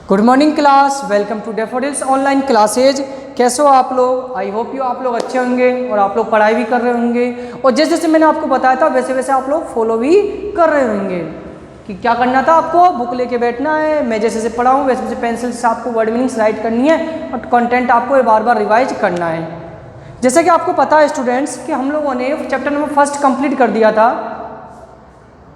Good morning class, welcome to Daffodils online classes. कैसे हो आप लोग? आई होप यू आप लोग अच्छे होंगे और आप लोग पढ़ाई भी कर रहे होंगे और जैसे जैसे मैंने आपको बताया था वैसे वैसे आप लोग फॉलो भी कर रहे होंगे कि क्या करना था आपको। बुक लेके बैठना है, मैं जैसे जैसे पढ़ाऊँ वैसे वैसे पेंसिल से आपको वर्ड मीनिंग्स राइट करनी है और कंटेंट आपको बार बार रिवाइज करना है। जैसे कि आपको पता है स्टूडेंट्स कि हम लोगों ने चैप्टर नंबर 1 कंप्लीट कर दिया था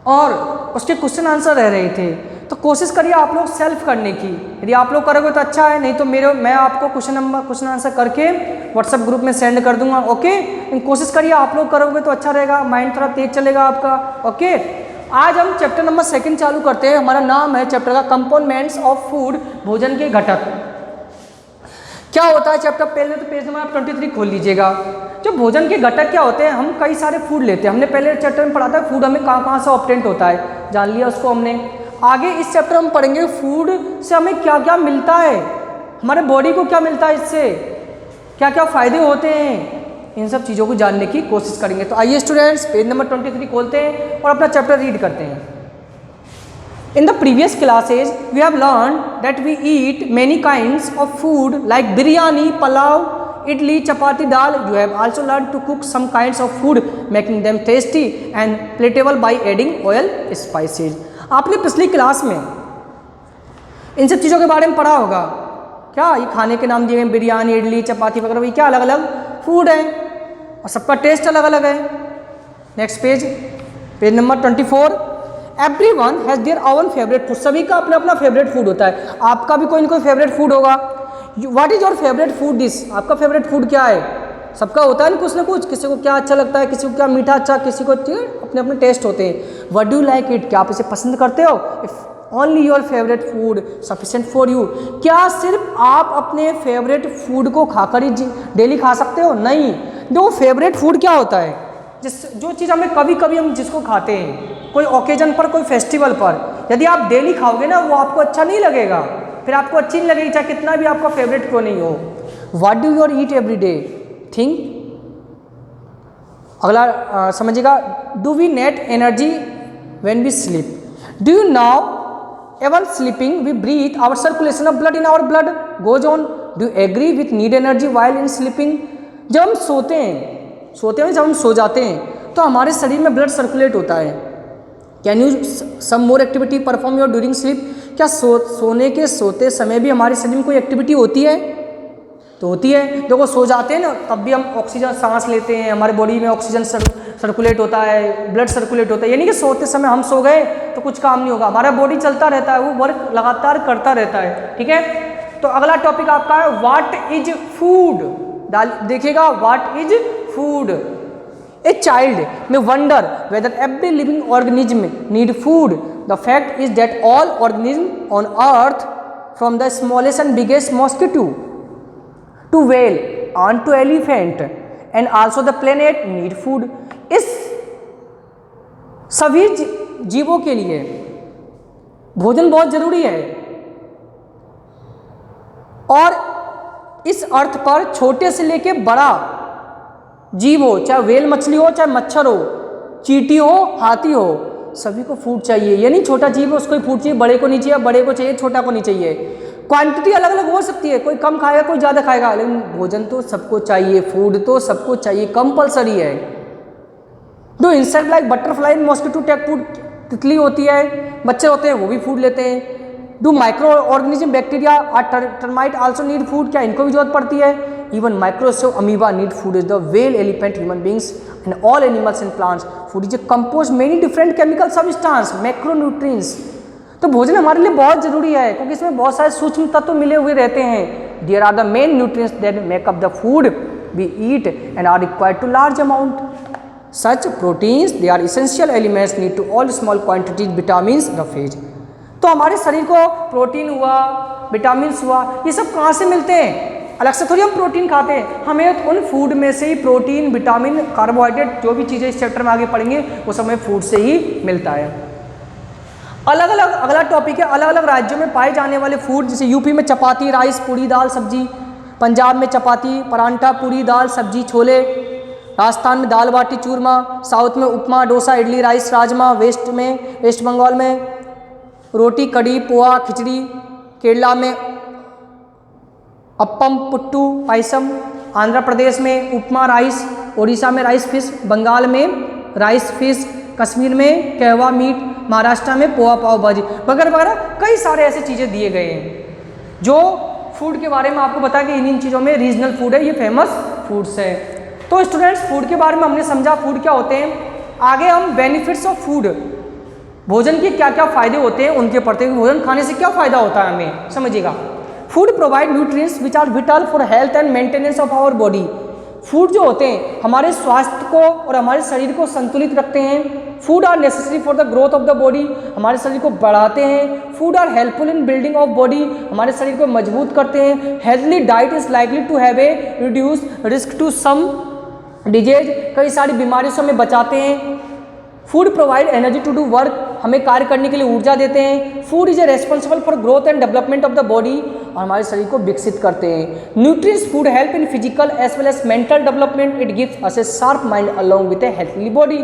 और उसके क्वेश्चन आंसर रह रहे थे, तो कोशिश करिए आप लोग सेल्फ करने की। यदि आप लोग करोगे तो अच्छा है, नहीं तो मैं आपको क्वेश्चन आंसर करके व्हाट्सएप ग्रुप में सेंड कर दूंगा। ओके, कोशिश करिए आप लोग करोगे तो अच्छा रहेगा, माइंड थोड़ा तेज चलेगा आपका। ओके, आज हम चैप्टर नंबर 2 चालू करते हैं। हमारा नाम है चैप्टर का कंपोनेंट्स ऑफ फूड, भोजन के घटक। क्या होता है चैप्टर? पहले तो पेज नंबर आप 23 खोल लीजिएगा। जो भोजन के घटक क्या होते हैं, हम कई सारे फूड लेते हैं। हमने पहले चैप्टर में पढ़ा था फूड हमें कहाँ कहाँ से ऑब्टेंट होता है, जान लिया उसको हमने। आगे इस चैप्टर में हम पढ़ेंगे फूड से हमें क्या क्या मिलता है, हमारे बॉडी को क्या मिलता है, इससे क्या क्या फायदे होते हैं, इन सब चीज़ों को जानने की कोशिश करेंगे। तो आइए स्टूडेंट्स पेज नंबर 23 खोलते हैं और अपना चैप्टर रीड करते हैं। In the previous classes, we have learned that we eat many kinds of food like biryani, pulao, idli, chapati, dal. You have also learned to cook some kinds of food, making them tasty and palatable by adding oil, spices. आपने पिछली class में इन सब चीज़ों के बारे में पढ़ा होगा। क्या ये खाने के नाम दिए गए, बिरयानी, इडली, चपाती वगैरह, ये क्या अलग अलग फूड है और सबका टेस्ट अलग अलग है। Next page number 24। Everyone has their own favorite food. सभी का अपना अपना फेवरेट फूड होता है। आपका भी कोई ना कोई फेवरेट फूड होगा। What is your favorite food dish? आपका फेवरेट फूड क्या है? सबका होता है ना कुछ, किसी को क्या अच्छा लगता है, किसी को क्या मीठा अच्छा, किसी को अपने अपने टेस्ट होते हैं। What do you like it? क्या आप इसे पसंद करते हो? If only your favorite food sufficient for you. क्या सिर्फ आप अपने फेवरेट फूड को खाकर ही डेली खा सकते हो? नहीं। देखो फेवरेट फूड क्या होता है, जो चीज़ हमें कभी कभी हम जिसको खाते हैं कोई ओकेजन पर, कोई फेस्टिवल पर, यदि आप डेली खाओगे ना वो आपको अच्छा नहीं लगेगा, फिर आपको अच्छी नहीं लगेगी चाहे कितना भी आपका फेवरेट क्यों नहीं हो। What do you eat every day? Think. अगला समझिएगा, do we need energy when we sleep? Do you know even sleeping we breathe our circulation of blood in our blood goes on? Do you agree with need energy while in sleeping? जब हम सोते हैं जब हम सो जाते हैं तो हमारे शरीर में ब्लड सर्कुलेट होता है। Can you some more activity perform your during sleep? क्या सोते समय भी हमारे शरीर में कोई एक्टिविटी होती है? तो होती है। देखो सो जाते हैं ना तब भी हम ऑक्सीजन सांस लेते हैं, हमारे बॉडी में ऑक्सीजन सर्कुलेट होता है, ब्लड सर्कुलेट होता है। यानी कि सोते समय हम सो गए तो कुछ काम नहीं होगा, हमारा बॉडी चलता रहता है, वो वर्क लगातार करता रहता है। ठीक है, तो अगला टॉपिक आपका है व्हाट इज फूड। देखिएगा, what is food. A child may wonder whether every living organism need food. The fact is that all organisms on earth, from the smallest and biggest mosquito to whale and to elephant and also the planet need food. इस सभी जीवों के लिए भोजन बहुत जरूरी है और इस अर्थ पर छोटे से लेके बड़ा जीव हो, चाहे वेल मछली हो, चाहे मच्छर हो, चींटी हो, हाथी हो, सभी को फूड चाहिए। ये नहीं छोटा जीव है उसको ही फूड चाहिए, बड़े को नहीं चाहिए, बड़े को चाहिए, छोटा को नहीं चाहिए। क्वांटिटी अलग अलग हो सकती है, कोई कम खाएगा कोई ज़्यादा खाएगा, लेकिन भोजन तो सबको चाहिए, फूड तो सबको चाहिए, कंपलसरी है। जो insect like butterfly, mosquito take food, तितली होती है, मच्छर होते हैं वो भी फूड लेते हैं। डू माइक्रो ऑर्गेनिज्म बैक्टीरिया और टर्माइट आल्सो नीड फूड? क्या इनको भी जरूरत पड़ती है? Even microscopic amoeba need food as the whale, elephant, human beings and all animals and plants. Food is composed many different chemical substance, macronutrients. तो भोजन हमारे लिए बहुत जरूरी है क्योंकि इसमें बहुत सारे सूक्ष्म तत्व मिले हुए रहते हैं। There are the main nutrients that make up the food we eat and are required to large amount. Such proteins, they are essential elements need to all small quantities vitamins roughage. तो हमारे शरीर को protein हुआ, vitamin हुआ, ये सब कहाँ से मिलते हैं? अलग से थोड़ी हम प्रोटीन खाते हैं, हमें उन फूड में से ही प्रोटीन, विटामिन, कार्बोहाइड्रेट जो भी चीज़ें इस चैप्टर में आगे पढ़ेंगे वो सब हमें फूड से ही मिलता है। अलग अलग अगला टॉपिक है अलग अलग राज्यों में पाए जाने वाले फूड। जैसे यूपी में चपाती, राइस, पूरी, दाल, सब्जी। पंजाब में चपाती, परांठा, पूरी, दाल, सब्जी, छोले। राजस्थान में दाल बाटी चूरमा। साउथ में उपमा, डोसा, इडली, राइस, राजमा। वेस्ट बंगाल में रोटी, कढ़ी, पोहा, खिचड़ी। केरला में अप्पम, पुट्टू, पायसम, आंध्र प्रदेश में उपमा राइस, उड़ीसा में राइस फिश, बंगाल में राइस फिश, कश्मीर में कहवा मीट, महाराष्ट्र में पोहा पाव भाजी वगैरह वगैरह कई सारे ऐसे चीज़ें दिए गए हैं जो फूड के बारे में आपको बताया कि इन चीज़ों में रीजनल फूड है, ये फेमस फूड्स है। तो स्टूडेंट्स फूड के बारे में हमने समझा फूड क्या होते हैं। आगे हम बेनिफिट्स ऑफ फूड, भोजन के क्या क्या फायदे होते हैं उनके पढ़ते हैं। भोजन खाने से क्या फायदा होता है हमें समझिएगा। Food provide nutrients which are vital for health and maintenance of our body. Food जो होते हैं हमारे स्वास्थ्य को और हमारे शरीर को संतुलित रखते हैं। Food are necessary for the growth of the body, हमारे शरीर को बढ़ाते हैं। Food are helpful in building of body, हमारे शरीर को मजबूत करते हैं। Healthy diet is likely to have a reduce risk to some disease, कई सारी बीमारियों से हमें बचाते हैं। Food provide energy to do work, हमें कार्य करने के लिए ऊर्जा देते हैं। Food is a responsible for growth and development of the body, और हमारे शरीर को विकसित करते हैं। Nutrients food help in physical as well as mental development, it gives us a sharp mind along with a healthy body.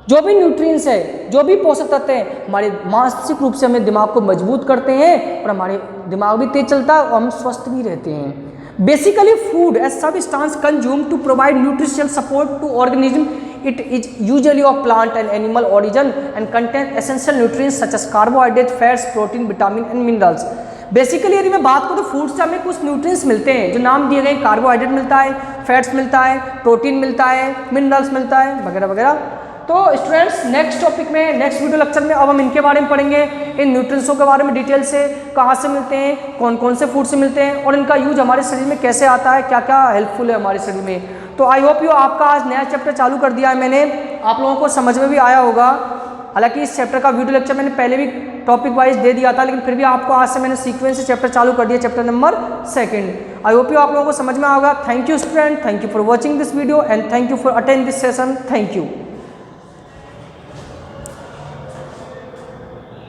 जो भी nutrients है, जो भी पोषक तत्व हैं, हमारे मानसिक रूप से हमें दिमाग को मजबूत करते हैं और हमारे दिमाग भी तेज चलता है और हम स्वस्थ भी रहते हैं। Basically food as substance consume to provide nutritional support to organism, it is usually of plant and animal origin and contain essential nutrients such as carbohydrates, fats, protein, vitamin and minerals। Basically यदि मैं बात करूँ तो food से हमें कुछ nutrients मिलते हैं जो नाम दिए गए, कार्बोहाइड्रेट मिलता है, फैट्स मिलता है, प्रोटीन मिलता है, मिनरल्स मिलता है वगैरह वगैरह। तो स्टूडेंट्स नेक्स्ट टॉपिक में, नेक्स्ट वीडियो लेक्चर में अब हम इनके बारे में पढ़ेंगे, इन न्यूट्रिएंट्सों के बारे में डिटेल से, कहाँ से मिलते हैं, कौन कौन से फूड से मिलते हैं और इनका यूज हमारे शरीर में कैसे आता है, क्या क्या हेल्पफुल है हमारे शरीर में। तो आई होप यू आपका आज नया चैप्टर चालू कर दिया है मैंने, आप लोगों को समझ में भी आया होगा। हालांकि इस चैप्टर का वीडियो लेक्चर मैंने पहले भी टॉपिक वाइज दे दिया था, लेकिन फिर भी आपको आज से मैंने सीक्वेंस से चैप्टर चालू कर दिया, chapter number 2। I hope you आप लोगों को समझ में आएगा। Thank you student, thank you for watching this video and thank you for attend this session. Thank you.